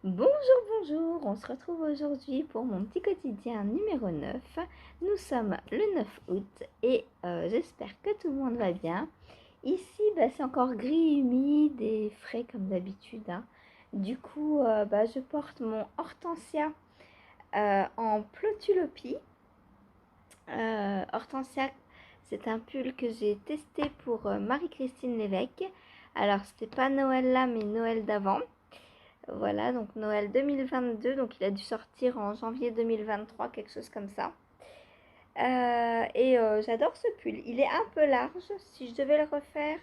Bonjour, bonjour, on se retrouve aujourd'hui pour mon petit quotidien numéro 9. Nous sommes le 9 août et j'espère que tout le monde va bien. Ici, c'est encore gris, humide et frais comme d'habitude, hein. Du coup, je porte mon hortensia en plotulopie. Hortensia, c'est un pull que j'ai testé pour Marie-Christine Lévesque. Alors, c'était pas Noël là, mais Noël d'avant. Voilà, donc Noël 2022, donc il a dû sortir en janvier 2023, quelque chose comme ça. J'adore ce pull. Il est un peu large, si je devais le refaire.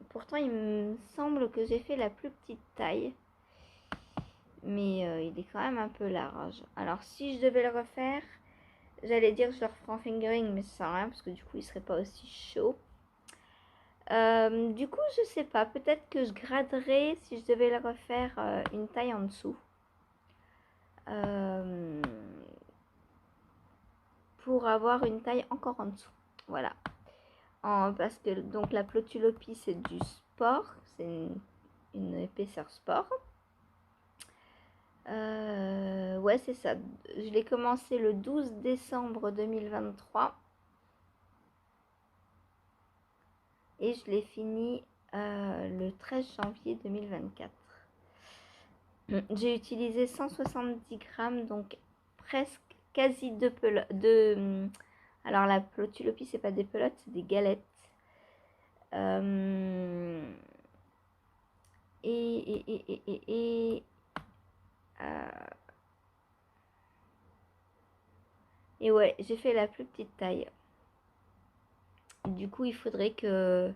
Pourtant il me semble que j'ai fait la plus petite taille. Mais il est quand même un peu large. Alors si je devais le refaire, j'allais dire que je le referais en fingering, mais ça sert à rien parce que du coup il serait pas aussi chaud. Du coup, je sais pas, peut-être que je graderais si je devais le refaire une taille en dessous. Pour avoir une taille encore en dessous. Voilà. Parce que donc la plotulopie c'est du sport, c'est une épaisseur sport. Ouais, c'est ça. Je l'ai commencé le 12 décembre 2023 et je l'ai fini le 13 janvier 2024. J'ai utilisé 170 grammes, donc presque quasi deux pelotes. Alors la plotulopie, c'est pas des pelotes, c'est des galettes. Euh, et ouais, j'ai fait la plus petite taille. Du coup, il faudrait que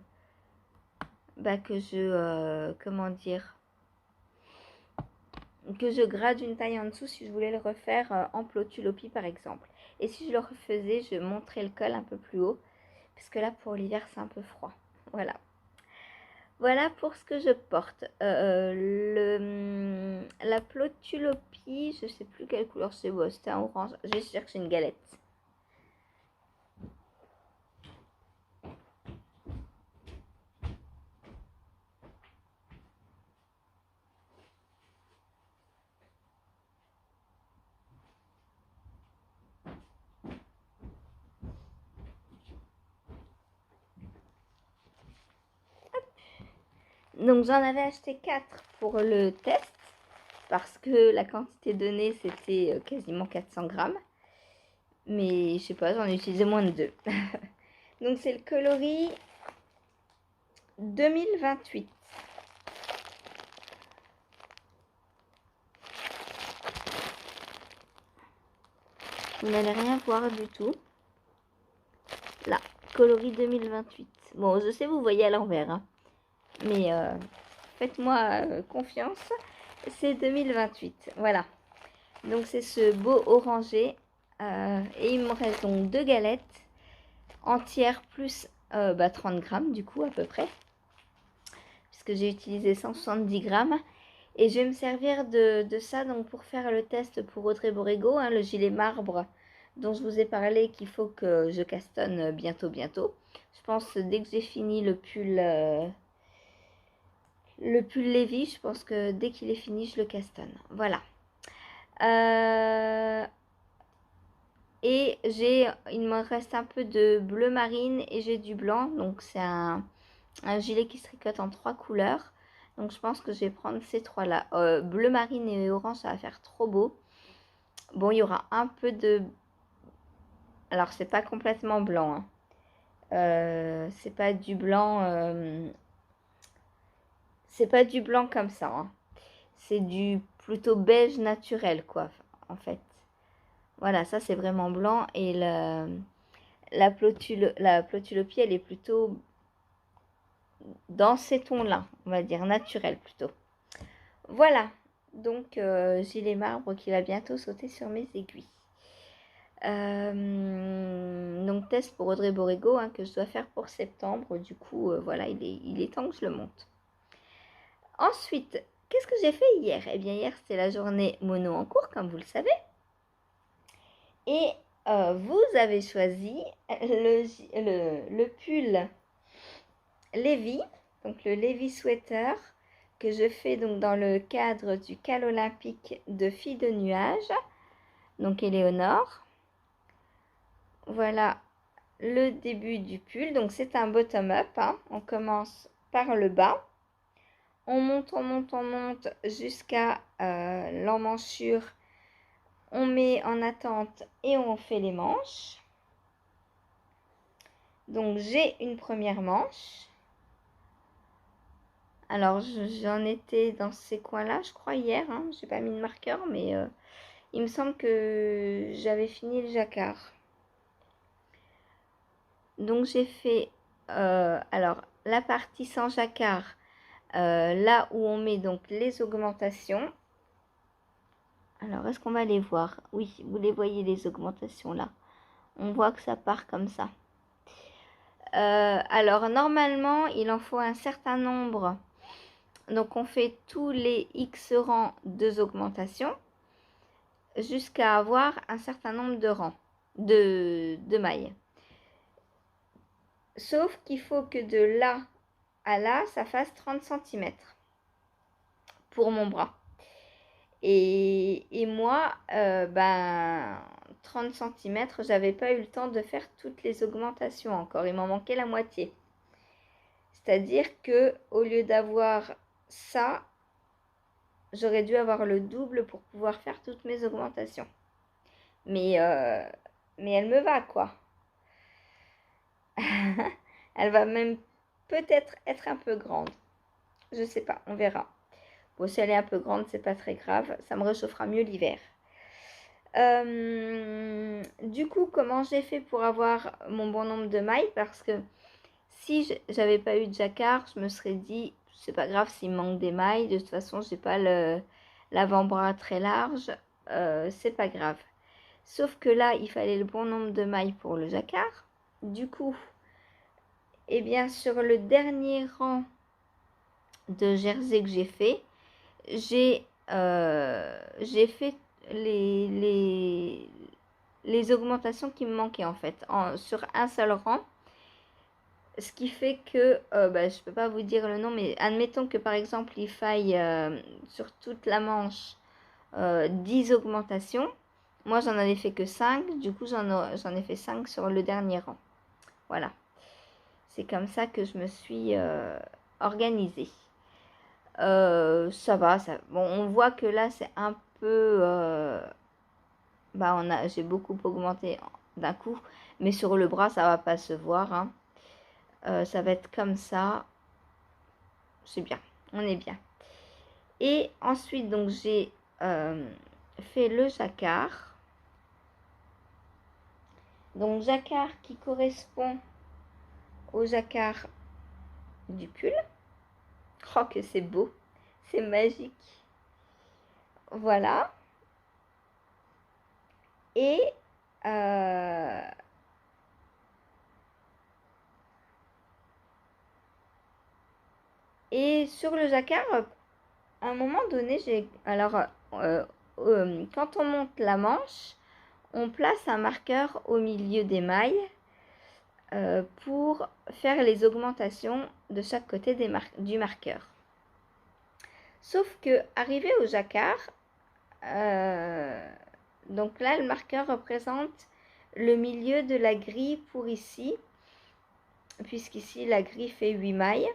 je comment dire, que je grade une taille en dessous si je voulais le refaire en plotulopie par exemple. Et si je le refaisais, je monterais le col un peu plus haut parce que là pour l'hiver c'est un peu froid. Voilà. Voilà pour ce que je porte. La plotulopie, je sais plus quelle couleur c'est. Bon, c'était un orange. Je vais chercher une galette. Donc j'en avais acheté 4 pour le test parce que la quantité donnée c'était quasiment 400 grammes. Mais je sais pas, j'en ai utilisé moins de 2. Donc c'est le coloris 2028. Vous n'allez rien voir du tout. Là, coloris 2028. Bon, je sais, vous voyez à l'envers, hein. Mais faites-moi confiance. C'est 2028. Voilà. Donc c'est ce beau orangé. Et il me reste donc 2 galettes entières plus 30 grammes du coup à peu près. Puisque j'ai utilisé 170 grammes. Et je vais me servir de ça donc pour faire le test pour Audrey Borrego, hein, le gilet marbre dont je vous ai parlé qu'il faut que je castonne bientôt. Je pense dès que j'ai fini le pull Lévi, je pense que dès qu'il est fini, je le castonne. Voilà. Et il me reste un peu de bleu marine et j'ai du blanc. Donc c'est un gilet qui se tricote en 3 couleurs. Donc je pense que je vais prendre ces 3 là. Bleu marine et orange, ça va faire trop beau. Bon, il y aura un peu de... Alors c'est pas complètement blanc, hein. C'est pas du blanc... C'est pas du blanc comme ça, hein. C'est du plutôt beige naturel, quoi, en fait. Voilà, ça c'est vraiment blanc. Et la plotulopie, elle est plutôt dans ces tons-là, on va dire naturel plutôt. Voilà, donc gilet marbre qui va bientôt sauter sur mes aiguilles. Donc test pour Audrey Borrego, hein, que je dois faire pour septembre. Du coup, voilà, il est temps que je le monte. Ensuite, qu'est-ce que j'ai fait hier? Eh bien, hier, c'était la journée mono en cours, comme vous le savez. Et vous avez choisi le pull Levi, donc le Levi Sweater que je fais donc dans le cadre du Cal olympique de Filles de Nuages, donc Éléonore. Voilà le début du pull, donc c'est un bottom-up, hein. On commence par le bas, on monte jusqu'à l'emmanchure, on met en attente et on fait les manches. Donc j'ai une première manche. Alors j'en étais dans ces coins-là, je crois hier, hein. J'ai pas mis de marqueur, mais il me semble que j'avais fini le jacquard. Donc j'ai fait alors la partie sans jacquard, là où on met donc les augmentations. Alors est-ce qu'on va les voir? Oui, vous les voyez, les augmentations là. On voit que ça part comme ça. Alors normalement il en faut un certain nombre. Donc on fait tous les X rangs de augmentation jusqu'à avoir un certain nombre de rangs de mailles. Sauf qu'il faut que de là à là, ça fasse 30 cm pour mon bras. Et moi, 30 cm, j'avais pas eu le temps de faire toutes les augmentations encore. Il m'en manquait la moitié. C'est-à-dire que au lieu d'avoir ça, j'aurais dû avoir le double pour pouvoir faire toutes mes augmentations. Mais elle me va, quoi. Elle va même peut-être être un peu grande. Je sais pas, on verra. Bon, si elle est un peu grande, c'est pas très grave. Ça me réchauffera mieux l'hiver. Du coup, comment j'ai fait pour avoir mon bon nombre de mailles? Parce que si j'avais pas eu de jacquard, je me serais dit, c'est pas grave s'il me manque des mailles. De toute façon, j'ai pas l'avant-bras très large. C'est pas grave. Sauf que là, il fallait le bon nombre de mailles pour le jacquard. Du coup, et bien sur le dernier rang de jersey que j'ai fait, j'ai fait les augmentations qui me manquaient en fait sur un seul rang. Ce qui fait que, je peux pas vous dire le nom, mais admettons que par exemple il faille sur toute la manche 10 augmentations. Moi j'en avais fait que 5, du coup j'en ai fait 5 sur le dernier rang. Voilà. C'est comme ça que je me suis organisée. Ça va, ça. Bon, on voit que là c'est un peu j'ai beaucoup augmenté d'un coup, mais sur le bras ça va pas se voir, hein. Ça va être comme ça. C'est bien, on est bien. Et ensuite donc j'ai fait le jacquard. Donc jacquard qui correspond au jacquard du pull. Oh que c'est beau, c'est magique. Voilà. Et sur le jacquard, à un moment donné, quand on monte la manche, on place un marqueur au milieu des mailles pour faire les augmentations de chaque côté du marqueur. Sauf que, arrivé au jacquard, donc là, le marqueur représente le milieu de la grille pour ici, puisqu'ici, la grille fait 8 mailles.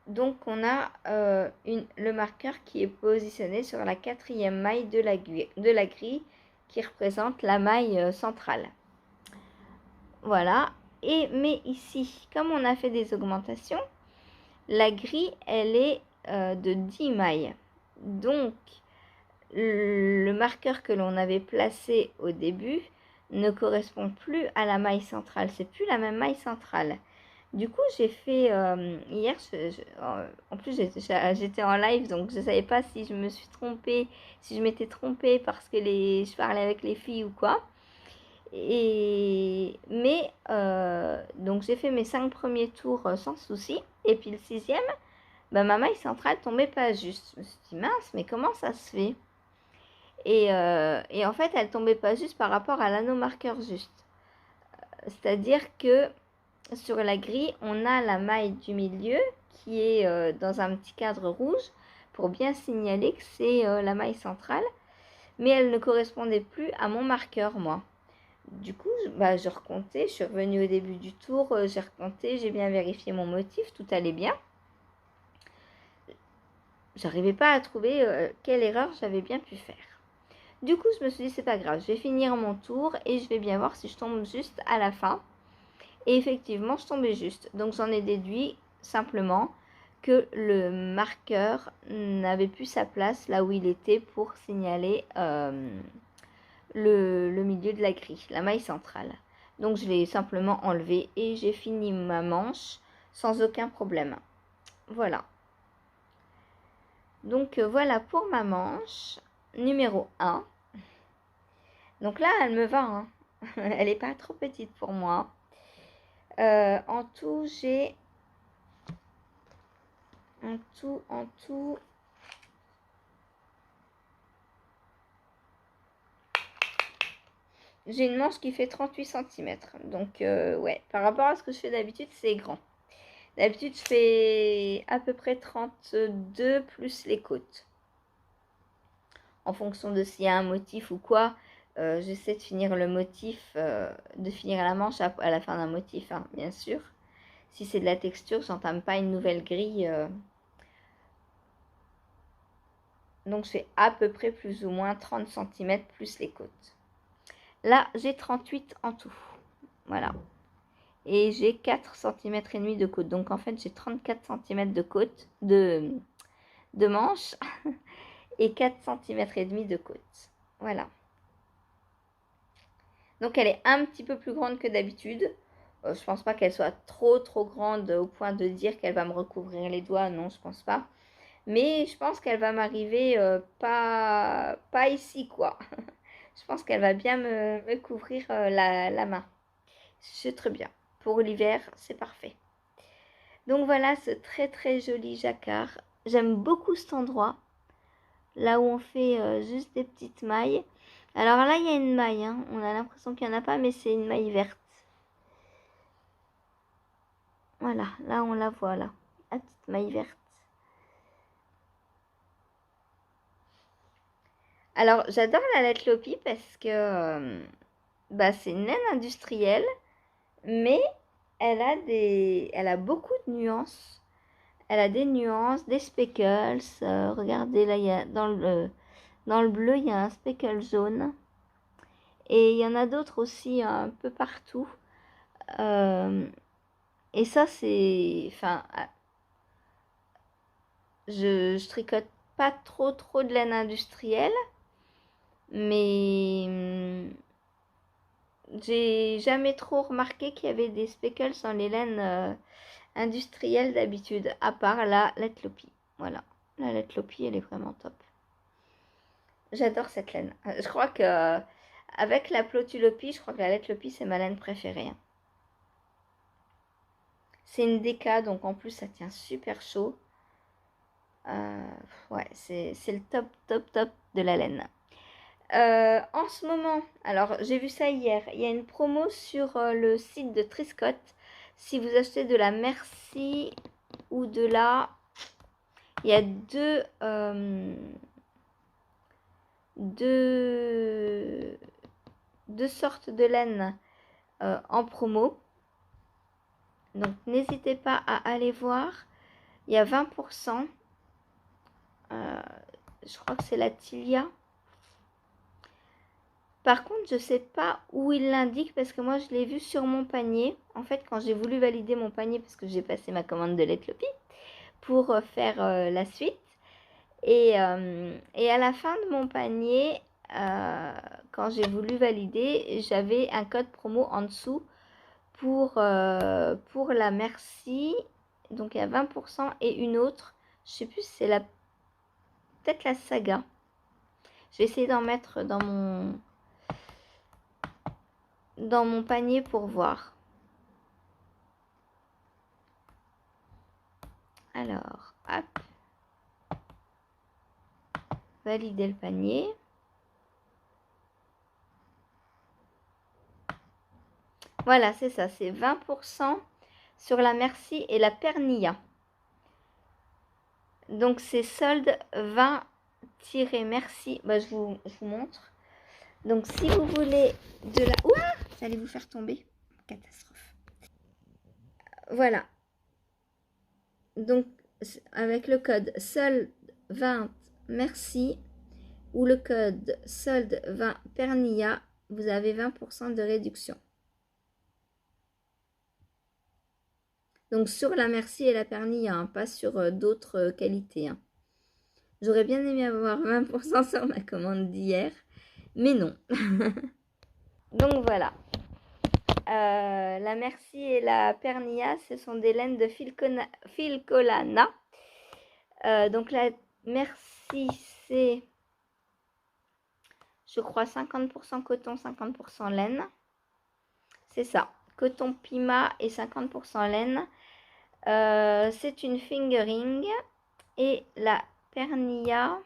Donc, on a le marqueur qui est positionné sur la 4e maille de la grille qui représente la maille centrale. Voilà. Mais ici, comme on a fait des augmentations, la grille, elle est de 10 mailles. Donc, le marqueur que l'on avait placé au début ne correspond plus à la maille centrale. C'est plus la même maille centrale. Du coup, j'ai fait hier, en plus j'étais en live, donc je ne savais pas si je me suis trompée, si je m'étais trompée parce que je parlais avec les filles ou quoi. Donc j'ai fait mes 5 premiers tours sans souci. Et puis le 6e, ma maille centrale tombait pas juste. Je me suis dit, mince, mais comment ça se fait? Et en fait, elle tombait pas juste par rapport à l'anneau marqueur juste. C'est-à-dire que sur la grille, on a la maille du milieu qui est dans un petit cadre rouge pour bien signaler que c'est la maille centrale. Mais elle ne correspondait plus à mon marqueur, moi. Du coup, je recomptais, je suis revenue au début du tour, j'ai recompté, j'ai bien vérifié mon motif, tout allait bien. J'arrivais pas à trouver quelle erreur j'avais bien pu faire. Du coup, je me suis dit, c'est pas grave, je vais finir mon tour et je vais bien voir si je tombe juste à la fin. Et effectivement, je tombais juste. Donc, j'en ai déduit simplement que le marqueur n'avait plus sa place là où il était pour signaler le milieu de la grille, la maille centrale. Donc, je l'ai simplement enlevé et j'ai fini ma manche sans aucun problème. Voilà. Donc, voilà pour ma manche numéro 1. Donc là, elle me va, hein. Elle n'est pas trop petite pour moi. En tout, j'ai... En tout... J'ai une manche qui fait 38 cm. Donc, ouais, par rapport à ce que je fais d'habitude, c'est grand. D'habitude, je fais à peu près 32 plus les côtes. En fonction de s'il y a un motif ou quoi, j'essaie de finir le motif, de finir la manche à la fin d'un motif, hein, bien sûr. Si c'est de la texture, j'entame pas une nouvelle grille. Donc, je fais à peu près plus ou moins 30 cm plus les côtes. Là, j'ai 38 en tout. Voilà. Et j'ai 4 cm et demi de côte. Donc, en fait, j'ai 34 cm de côte, de manche et 4 cm et demi de côte. Voilà. Donc, elle est un petit peu plus grande que d'habitude. Je pense pas qu'elle soit trop grande au point de dire qu'elle va me recouvrir les doigts. Non, je pense pas. Mais je pense qu'elle va m'arriver pas ici, quoi. Je pense qu'elle va bien me couvrir la main. C'est très bien. Pour l'hiver, c'est parfait. Donc voilà ce très joli jacquard. J'aime beaucoup cet endroit. Là où on fait juste des petites mailles. Alors là, il y a une maille. Hein. On a l'impression qu'il n'y en a pas, mais c'est une maille verte. Voilà, là on la voit là. La petite maille verte. Alors, j'adore la Let Lopi parce que c'est une laine industrielle, mais elle a beaucoup de nuances. Elle a des nuances, des speckles. Regardez là, il y a dans le bleu, il y a un speckle jaune. Et il y en a d'autres aussi un peu partout. Et ça, c'est... Enfin, je tricote pas trop de laine industrielle. Mais j'ai jamais trop remarqué qu'il y avait des speckles dans les laines industrielles d'habitude, à part la Let Lopi. Voilà, la Let Lopi, elle est vraiment top. J'adore cette laine. Je crois que avec la Plotulopi, je crois que la Let Lopi, c'est ma laine préférée. C'est une déca, donc en plus, ça tient super chaud. Ouais, c'est le top de la laine. En ce moment, alors j'ai vu ça hier, il y a une promo sur le site de Triscott. Si vous achetez de la Merci ou de la... Il y a deux sortes de laine en promo. Donc n'hésitez pas à aller voir. Il y a 20%. Je crois que c'est la Tilia. Par contre, je sais pas où il l'indique parce que moi, je l'ai vu sur mon panier. En fait, quand j'ai voulu valider mon panier parce que j'ai passé ma commande de Let Lopi pour faire la suite. Et à la fin de mon panier, quand j'ai voulu valider, j'avais un code promo en dessous pour la Merci. Donc, il y a 20% et une autre. Je sais plus si c'est peut-être la Saga. Je vais essayer d'en mettre dans mon panier pour voir. Alors, hop. Valider le panier. Voilà, c'est ça, c'est 20% sur la Merci et la Pernilla. Donc c'est solde 20-merci. Bah, je vous montre. Donc si vous voulez de la... Ouah, ça allait vous faire tomber. Catastrophe. Voilà. Donc avec le code solde 20 merci ou le code solde 20 Pernilla, vous avez 20% de réduction. Donc sur la Merci et la Pernilla, hein, pas sur d'autres qualités. Hein. J'aurais bien aimé avoir 20% sur ma commande d'hier, mais non. Donc voilà. La Merci et la Pernilla, ce sont des laines de Filcolana. Donc la Merci, c'est, je crois, 50% coton, 50% laine. C'est ça. Coton Pima et 50% laine. C'est une fingering. Et la Pernilla...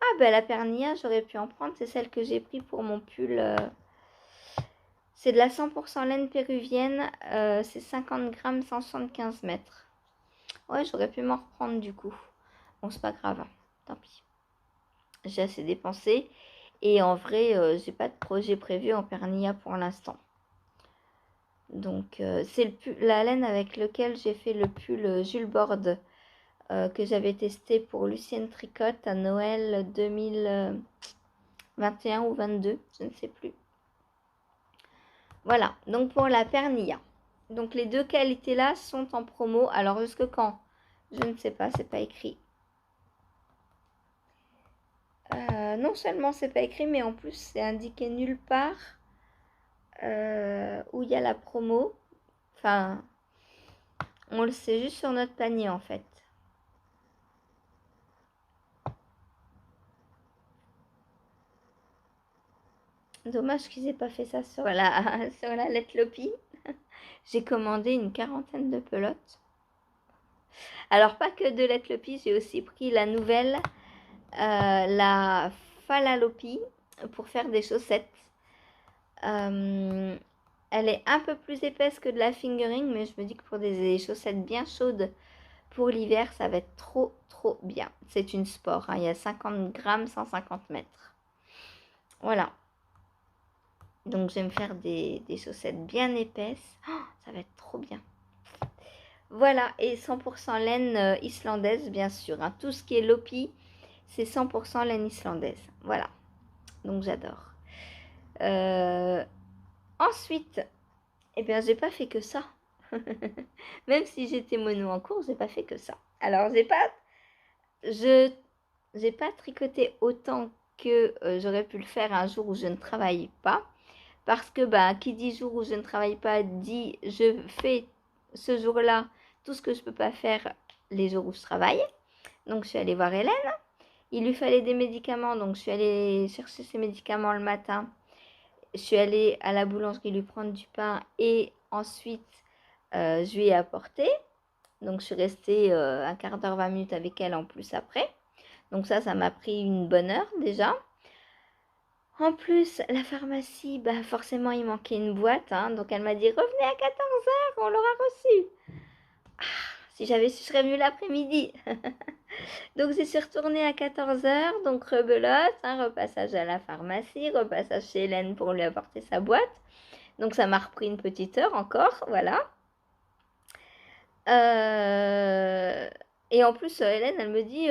Ah ben la Pernilla, j'aurais pu en prendre. C'est celle que j'ai pris pour mon pull. C'est de la 100% laine péruvienne. C'est 50 grammes, 175 mètres. Ouais, j'aurais pu m'en reprendre du coup. Bon, c'est pas grave. Tant pis. J'ai assez dépensé. Et en vrai, j'ai pas de projet prévu en Pernilla pour l'instant. Donc, c'est la laine avec laquelle j'ai fait le pull Jules Borde que j'avais testé pour Lucienne Tricotte à Noël 2021 ou 22, je ne sais plus. Voilà, donc pour la Pernilla. Donc les deux qualités-là sont en promo. Alors jusque quand? Je ne sais pas, c'est pas écrit. Non seulement c'est pas écrit, mais en plus c'est indiqué nulle part où il y a la promo. Enfin, on le sait juste sur notre panier en fait. Dommage qu'ils aient pas fait ça sur la, sur la Let Lopi. J'ai commandé une quarantaine de pelotes. Alors pas que de Let Lopi, j'ai aussi pris la nouvelle, la Falalopi, pour faire des chaussettes. Elle est un peu plus épaisse que de la fingering, mais je me dis que pour des chaussettes bien chaudes pour l'hiver, ça va être trop bien. C'est une sport, hein. Il y a 50 grammes, 150 mètres. Voilà. Donc je vais me faire des chaussettes bien épaisses. Oh, ça va être trop bien. Voilà, et 100% laine islandaise, bien sûr. Hein. Tout ce qui est Lopi, c'est 100% laine islandaise. Voilà, donc j'adore. Ensuite, eh bien, j'ai pas fait que ça. Même si j'étais mono en cours, j'ai pas fait que ça. Alors, j'ai pas tricoté autant que j'aurais pu le faire un jour où je ne travaille pas. Parce que, bah, qui dit jour où je ne travaille pas, dit je fais ce jour-là tout ce que je ne peux pas faire les jours où je travaille. Donc, je suis allée voir Hélène. Il lui fallait des médicaments, donc je suis allée chercher ses médicaments le matin. Je suis allée à la boulangerie lui prendre du pain et ensuite, je lui ai apporté. Donc, je suis restée un quart d'heure, 20 minutes avec elle en plus après. Donc ça m'a pris une bonne heure déjà. En plus, la pharmacie, bah forcément, il manquait une boîte. Hein, donc elle m'a dit, revenez à 14h, on l'aura reçu. Ah, si j'avais su, je serais venue l'après-midi. Donc j'y suis retournée à 14h, donc rebelote, hein, repassage à la pharmacie, repassage chez Hélène pour lui apporter sa boîte. Donc ça m'a repris une petite heure encore, voilà. Et en plus, Hélène, elle me dit,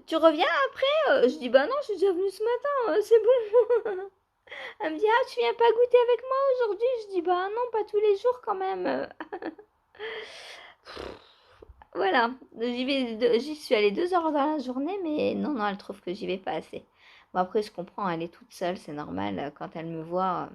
tu reviens après? Je dis, bah non, je suis déjà venue ce matin, c'est bon. Elle me dit, ah, tu viens pas goûter avec moi aujourd'hui? Je dis, bah non, pas tous les jours quand même. Voilà, j'y suis allée 2 heures dans la journée, mais non, elle trouve que j'y vais pas assez. Bon, après, je comprends, elle est toute seule, c'est normal. Quand elle me voit,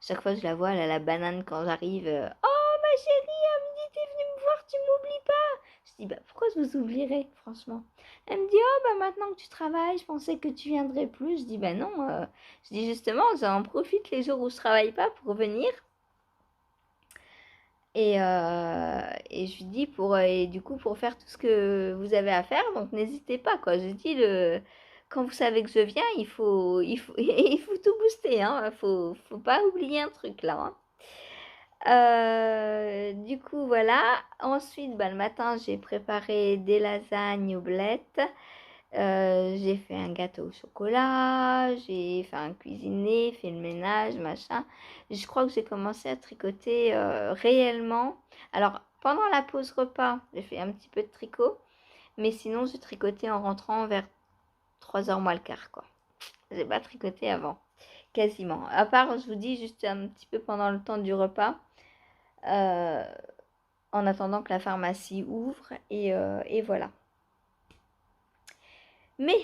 chaque fois que je la vois, elle a la banane quand j'arrive. Oh, ma chérie, elle me dit, t'es venue me voir, tu m'oublies pas. Je dis, bah pourquoi je vous oublierais, franchement? Elle me dit, oh, bah maintenant que tu travailles, je pensais que tu viendrais plus. Je dis, bah non, je dis justement, j'en profite les jours où je travaille pas pour venir. Et je lui dis et du coup pour faire tout ce que vous avez à faire, donc n'hésitez pas quoi. Je dis quand vous savez que je viens, il faut il faut tout booster, hein. Faut pas oublier un truc là. Hein. Du coup, voilà. Ensuite, bah, le matin, j'ai préparé des lasagnes aux blettes. J'ai fait un gâteau au chocolat. J'ai fait un cuisiné, fait le ménage, machin. Je crois que j'ai commencé à tricoter réellement. Alors, pendant la pause repas, j'ai fait un petit peu de tricot. Mais sinon, j'ai tricoté en rentrant vers 3h moins le quart, quoi. J'ai pas tricoté avant, quasiment. À part, je vous dis, juste un petit peu pendant le temps du repas. Euh, en attendant que la pharmacie ouvre et voilà. Mais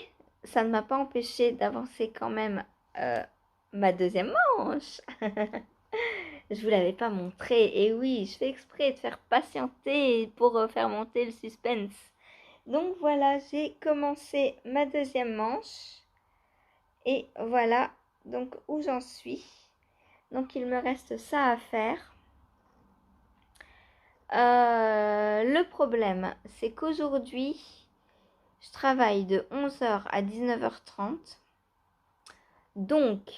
ça ne m'a pas empêché d'avancer quand même ma deuxième manche. Je vous l'avais pas montré. Et oui, je fais exprès de faire patienter pour faire monter le suspense. Donc voilà, j'ai commencé ma deuxième manche. Et voilà donc où j'en suis. Donc il me reste ça à faire. Le problème, c'est qu'aujourd'hui, je travaille de 11h à 19h30. Donc,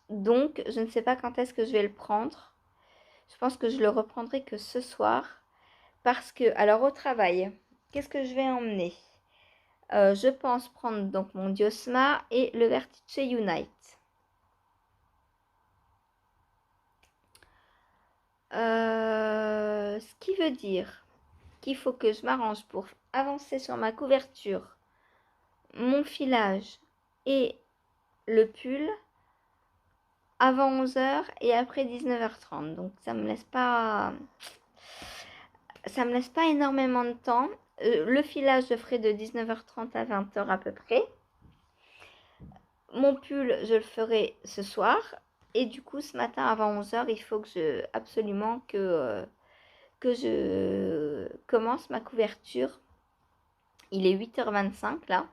je ne sais pas quand est-ce que je vais le prendre. Je pense que je le reprendrai que ce soir. Parce que, alors au travail, qu'est-ce que je vais emmener? Je pense prendre donc mon Diosma et le Vertice Unite. Ce qui veut dire qu'il faut que je m'arrange pour avancer sur ma couverture, mon filage et le pull avant 11h et après 19h30. Donc ça me laisse pas énormément de temps. Le filage, je ferai de 19h30 à 20h à peu près. Mon pull, je le ferai ce soir. Et du coup, ce matin avant 11h, il faut que absolument que je commence ma couverture. Il est 8h25 là.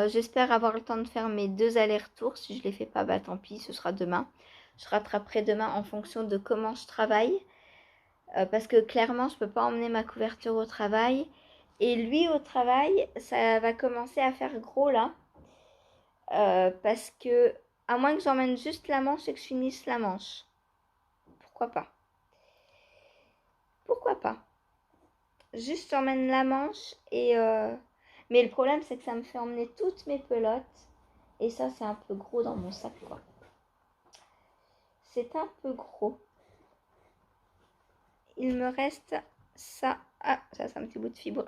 J'espère avoir le temps de faire mes 2 allers-retours. Si je ne les fais pas, bah tant pis, ce sera demain. Je rattraperai demain en fonction de comment je travaille. Parce que clairement, je ne peux pas emmener ma couverture au travail. Et lui, au travail, ça va commencer à faire gros là. Parce que, à moins que j'emmène juste la manche et que je finisse la manche. Pourquoi pas? Pourquoi pas? Juste j'emmène la manche et... Mais le problème, c'est que ça me fait emmener toutes mes pelotes. Et ça, c'est un peu gros dans mon sac, quoi. C'est un peu gros. Il me reste ça. Ah, ça, c'est un petit bout de fibre.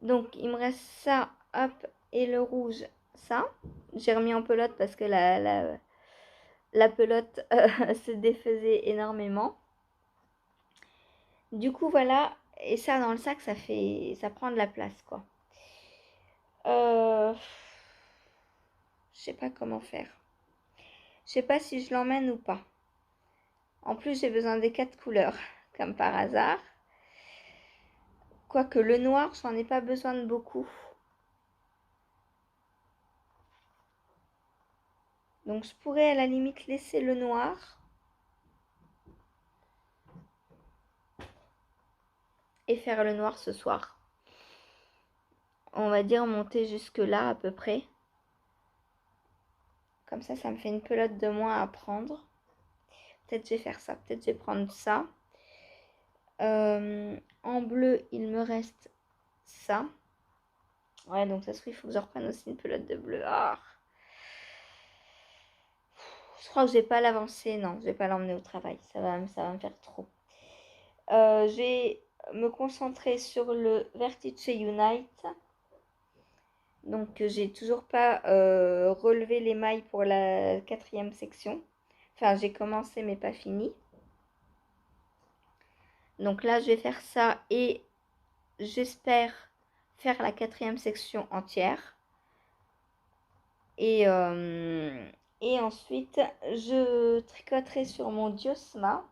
Donc, il me reste ça, hop, et le rouge, ça. J'ai remis en pelote parce que la pelote se défaisait énormément. Du coup, voilà. Et ça, dans le sac, ça prend de la place, quoi. Je sais pas comment faire. Je sais pas si je l'emmène ou pas. En plus, j'ai besoin des 4 couleurs, comme par hasard. Quoique le noir, j'en ai pas besoin de beaucoup. Donc je pourrais à la limite laisser le noir. Et faire le noir ce soir. On va dire monter jusque là à peu près. Comme ça me fait une pelote de moins à prendre. Peut-être je vais faire ça. Peut-être je vais prendre ça. En bleu, il me reste ça. Ouais, donc ça se trouve, il faut que je reprenne aussi une pelote de bleu. Ah. Je crois que je vais pas l'avancer. Non, je vais pas l'emmener au travail. Ça va me faire trop. Je vais me concentrer sur le Vertice Unite. Donc j'ai toujours pas relevé les mailles pour la 4e section. Enfin, j'ai commencé mais pas fini. Donc là, je vais faire ça et j'espère faire la 4e section entière. Et ensuite, je tricoterai sur mon Diosma.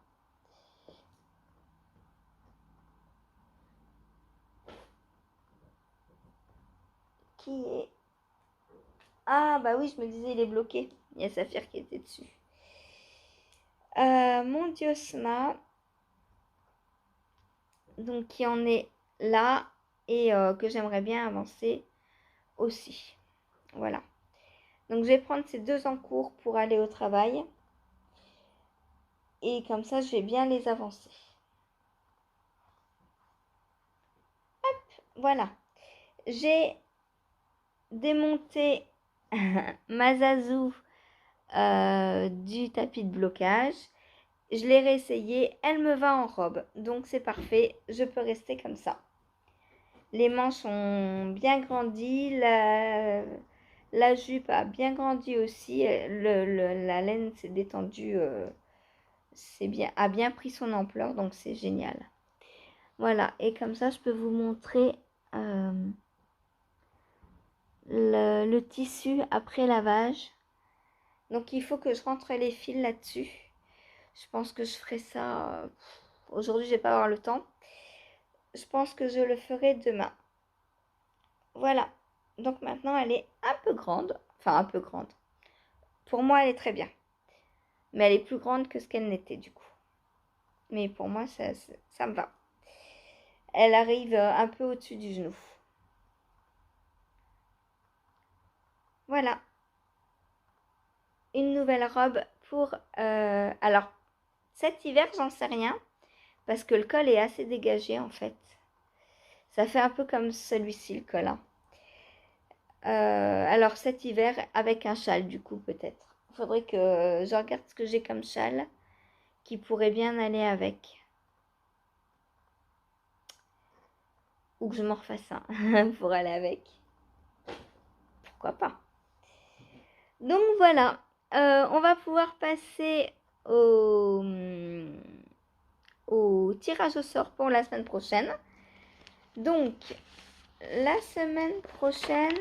Qui est... Ah bah oui, je me disais, il est bloqué. Il y a Saphir qui était dessus. Mon Diosma, donc qui en est là et que j'aimerais bien avancer aussi. Voilà. Donc je vais prendre ces 2 en cours pour aller au travail. Et comme ça, je vais bien les avancer. Hop, voilà. J'ai démonté ma zazou du tapis de blocage. Je l'ai réessayé, elle me va en robe, donc c'est parfait, je peux rester comme ça. Les manches ont bien grandi, la jupe a bien grandi aussi, la laine s'est détendue, a bien pris son ampleur, donc c'est génial. Voilà, et comme ça je peux vous montrer le tissu après lavage. Donc il faut que je rentre les fils là-dessus. Je pense que je ferai ça. Aujourd'hui, je vais pas avoir le temps. Je pense que je le ferai demain. Voilà. Donc maintenant, elle est un peu grande. Enfin, un peu grande. Pour moi, elle est très bien. Mais elle est plus grande que ce qu'elle n'était du coup. Mais pour moi, ça me va. Elle arrive un peu au-dessus du genou. Voilà. Une nouvelle robe pour... alors, cet hiver, j'en sais rien. Parce que le col est assez dégagé en fait. Ça fait un peu comme celui-ci le col. Hein. Alors cet hiver avec un châle du coup peut-être. Il faudrait que je regarde ce que j'ai comme châle qui pourrait bien aller avec. Ou que je m'en refasse un pour aller avec. Pourquoi pas. Donc voilà. On va pouvoir passer au tirage au sort pour la semaine prochaine. Donc la semaine prochaine...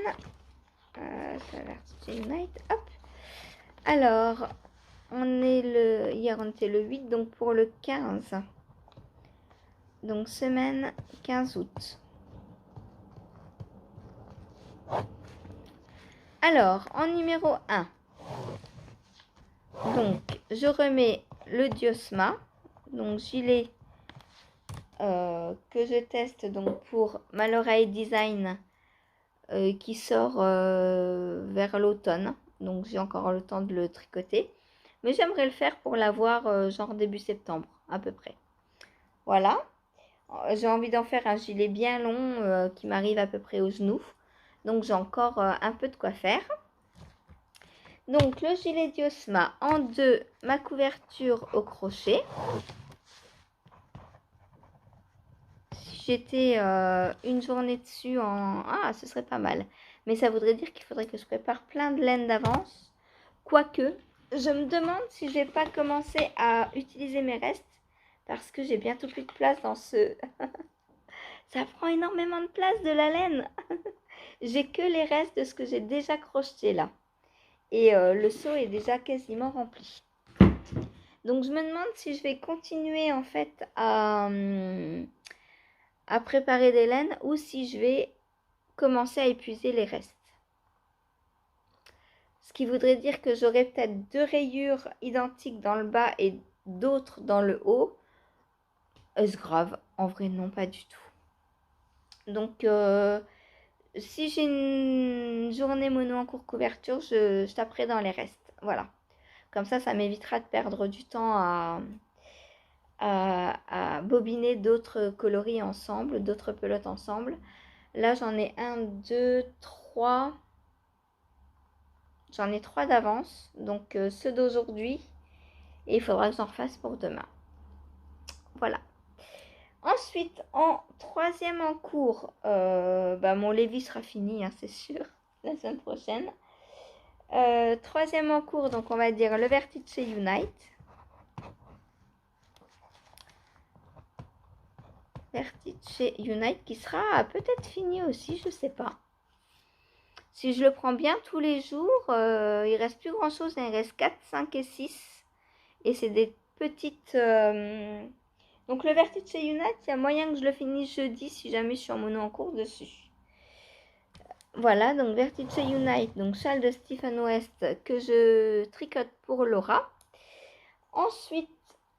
ça a l'air Unite. Hop. Alors, hier on était le 8, donc pour le 15. Donc semaine 15 août. Alors, en numéro 1, donc je remets le Diosma, donc gilet que je teste donc pour Malorai Design qui sort vers l'automne. Donc j'ai encore le temps de le tricoter. Mais j'aimerais le faire pour l'avoir genre début septembre à peu près. Voilà. J'ai envie d'en faire un gilet bien long qui m'arrive à peu près au genou. Donc j'ai encore un peu de quoi faire. Donc le gilet Diosma en deux, ma couverture au crochet. Si j'étais une journée dessus en... Ah, ce serait pas mal. Mais ça voudrait dire qu'il faudrait que je prépare plein de laine d'avance. Quoique, je me demande si je vais pas commencer à utiliser mes restes. Parce que j'ai bientôt plus de place dans ce... Ça prend énormément de place de la laine. J'ai que les restes de ce que j'ai déjà crocheté là. Et le seau est déjà quasiment rempli. Donc je me demande si je vais continuer en fait à préparer des laines ou si je vais commencer à épuiser les restes. Ce qui voudrait dire que j'aurai peut-être 2 rayures identiques dans le bas et d'autres dans le haut. Est-ce grave? En vrai non, pas du tout. Donc si j'ai une journée mono en court couverture, je taperai dans les restes. Voilà. Comme ça m'évitera de perdre du temps à bobiner d'autres coloris ensemble, d'autres pelotes ensemble. Là, j'en ai 1, 2, 3. J'en ai 3 d'avance. Donc, ceux d'aujourd'hui. Et il faudra que j'en refasse pour demain. Voilà. Ensuite, en troisième en cours, mon Lévi sera fini, hein, c'est sûr, la semaine prochaine. Troisième en cours, donc on va dire le Vertice Unite. Vertice Unite qui sera peut-être fini aussi, je sais pas. Si je le prends bien tous les jours, il reste plus grand chose, il reste 4, 5 et 6. Et c'est des petites... Donc le Vertice Unite, il y a moyen que je le finisse jeudi si jamais je suis en mono en cours dessus. Voilà, donc Vertice Unite, donc châle de Stephen West que je tricote pour Laura. Ensuite,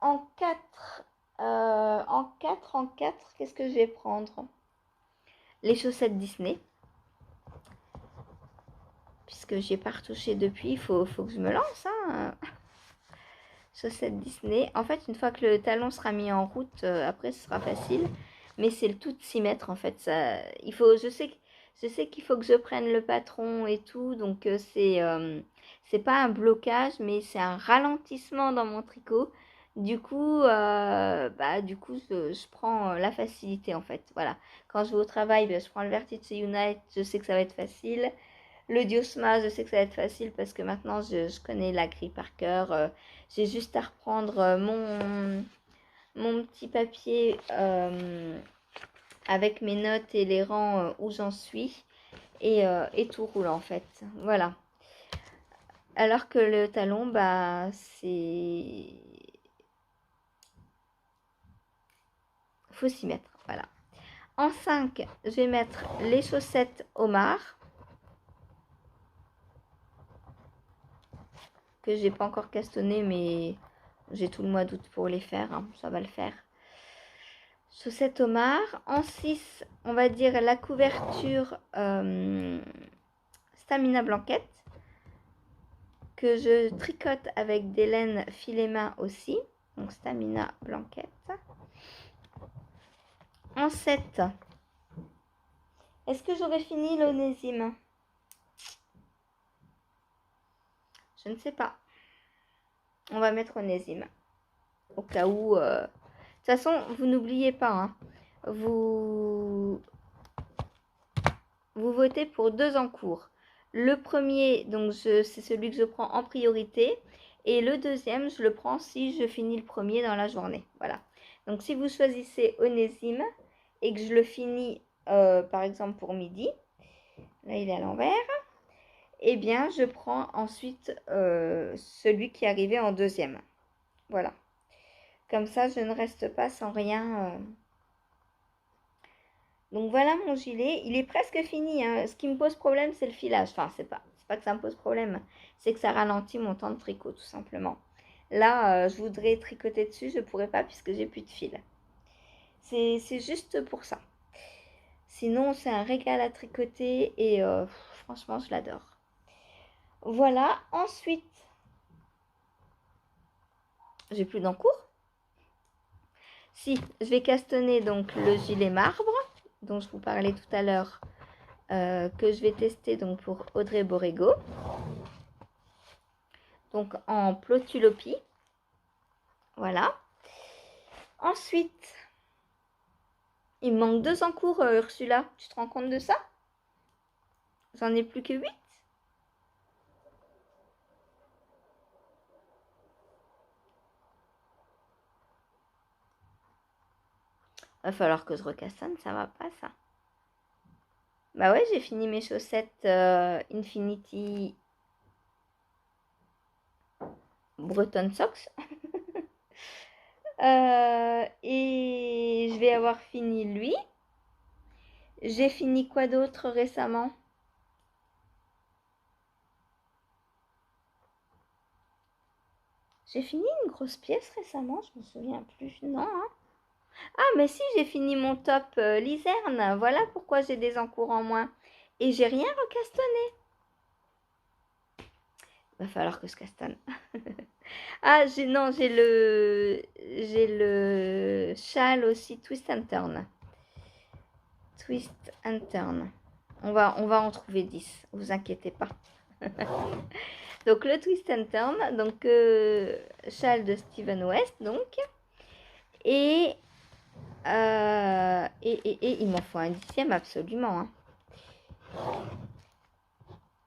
en 4, qu'est-ce que je vais prendre? Les chaussettes Disney. Puisque j'ai pas retouché depuis, il faut que je me lance. Hein. chaussettes Disney. En fait, une fois que le talon sera mis en route, après ce sera facile. Mais c'est le tout de s'y mettre en fait. Ça, il faut, je sais qu'il faut que je prenne le patron et tout. Donc c'est pas un blocage, mais c'est un ralentissement dans mon tricot. Du coup, je prends la facilité en fait. Voilà. Quand je vais au travail, je prends le Vertice Unite. Je sais que ça va être facile. Le Diosma, je sais que ça va être facile parce que maintenant je connais la grille par cœur. J'ai juste à reprendre mon petit papier avec mes notes et les rangs où j'en suis. Et tout roule en fait. Voilà. Alors que le talon, c'est... Faut s'y mettre. Voilà. En 5, je vais mettre les chaussettes homard. Que j'ai pas encore castonné, mais j'ai tout le mois d'août pour les faire. Hein, ça va le faire. Chaussettes homard. En 6, on va dire la couverture Stamina Blanquette. Que je tricote avec des laines filet main aussi. Donc Stamina Blanquette. En 7, est-ce que j'aurais fini l'onésime? Je ne sais pas. On va mettre onésime. Au cas où... De toute façon, vous n'oubliez pas. Hein, vous votez pour 2 en cours. Le premier, donc c'est celui que je prends en priorité. Et le deuxième, je le prends si je finis le premier dans la journée. Voilà. Donc si vous choisissez onésime et que je le finis, par exemple, pour midi, là il est à l'envers, eh bien je prends ensuite celui qui est arrivé en deuxième. Voilà. Comme ça, je ne reste pas sans rien. Donc voilà mon gilet. Il est presque fini. Hein. Ce qui me pose problème, c'est le filage. Enfin, c'est pas que ça me pose problème. C'est que ça ralentit mon temps de tricot, tout simplement. Là, je voudrais tricoter dessus. Je ne pourrais pas puisque j'ai plus de fil. C'est juste pour ça. Sinon, c'est un régal à tricoter et franchement, je l'adore. Voilà. Ensuite, j'ai plus d'encours. Si, je vais castonner donc le gilet marbre dont je vous parlais tout à l'heure, que je vais tester donc pour Audrey Borrego. Donc en plotulopie. Voilà. Ensuite, il me manque 2 encours, Ursula. Tu te rends compte de ça? J'en ai plus que 8. Va falloir que je recassonne, ça va pas ça. Bah ouais, j'ai fini mes chaussettes Infinity Breton Socks. Et je vais avoir fini lui. J'ai fini quoi d'autre récemment? J'ai fini une grosse pièce récemment, je me souviens plus. Non, hein. Ah, mais si, j'ai fini mon top Lizerne. Voilà pourquoi j'ai des encours en moins. Et j'ai rien recastonné. Va falloir que je castonne. Ah, j'ai le châle aussi, Twist and Turn. Twist and Turn. On va en trouver 10, vous inquiétez pas. Donc le Twist and Turn, donc châle de Steven West, donc. Et il m'en faut un 10e absolument. Hein.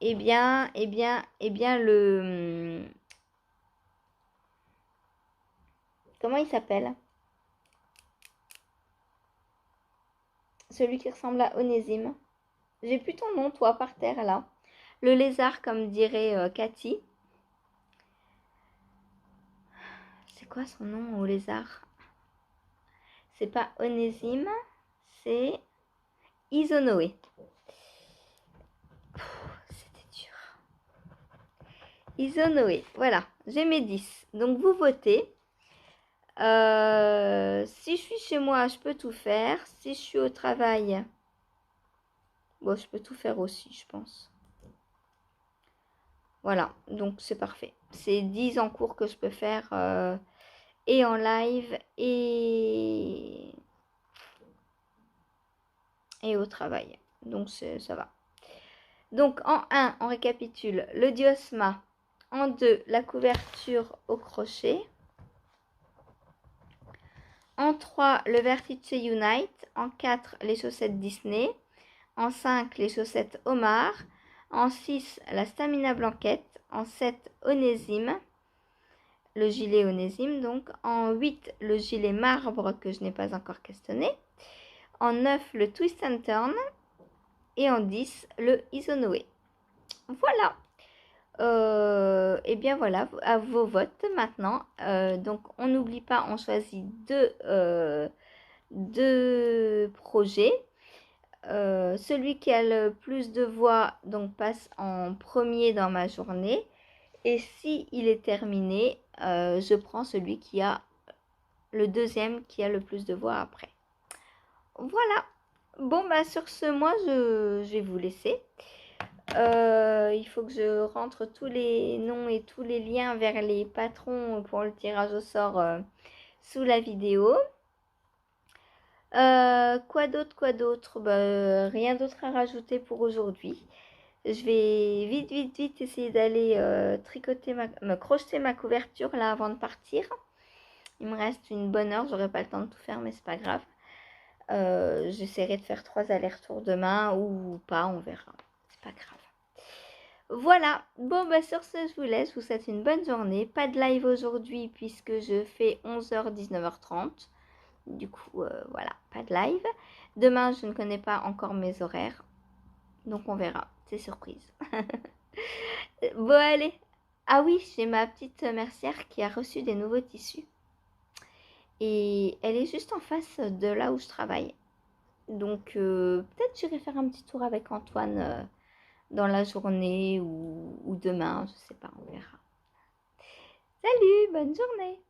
Eh bien, le... Comment il s'appelle? Celui qui ressemble à Onésime. J'ai plus ton nom, toi, par terre, là. Le lézard, comme dirait Cathy. C'est quoi son nom au lézard? C'est pas Onésime, c'est Isonoé. C'était dur. Isonoé, voilà, j'ai mes 10. Donc vous votez. Si je suis chez moi, je peux tout faire. Si je suis au travail, je peux tout faire aussi, je pense. Voilà, donc c'est parfait. c'est 10 en cours que je peux faire et en live et au travail. Donc ça va. Donc en 1, on récapitule le diosma. En 2, la couverture au crochet. En 3, le Vertice Unite. En 4, les chaussettes Disney. En 5, les chaussettes Omar. En 6, la Stamina Blanquette. En 7, Onésime. Le gilet Onésime donc. En 8, le gilet Marbre que je n'ai pas encore castonné. En 9, le Twist and Turn. Et en 10, le Isonoé. Voilà. Et bien voilà, à vos votes maintenant. Donc on n'oublie pas, on choisit deux projets. Celui qui a le plus de voix donc passe en premier dans ma journée. Et si il est terminé, je prends celui qui a le deuxième qui a le plus de voix après. Voilà. Bon bah sur ce, moi je vais vous laisser. Il faut que je rentre tous les noms et tous les liens vers les patrons pour le tirage au sort sous la vidéo. Quoi d'autre bah, rien d'autre à rajouter pour aujourd'hui. Je vais vite essayer d'aller me crocheter ma couverture là avant de partir. Il me reste une bonne heure, j'aurai pas le temps de tout faire mais c'est pas grave. J'essaierai de faire 3 allers-retours demain ou pas, on verra. C'est pas grave. Voilà, bon bah sur ce je vous laisse, je vous souhaite une bonne journée. Pas de live aujourd'hui puisque je fais 11h 19h30. Du coup voilà, pas de live. Demain je ne connais pas encore mes horaires. Donc on verra, c'est surprise. Bon allez. Ah oui, j'ai ma petite mercière qui a reçu des nouveaux tissus. Et elle est juste en face de là où je travaille. Donc peut-être j'irai faire un petit tour avec Antoine dans la journée ou demain, je sais pas, on verra. Salut, bonne journée!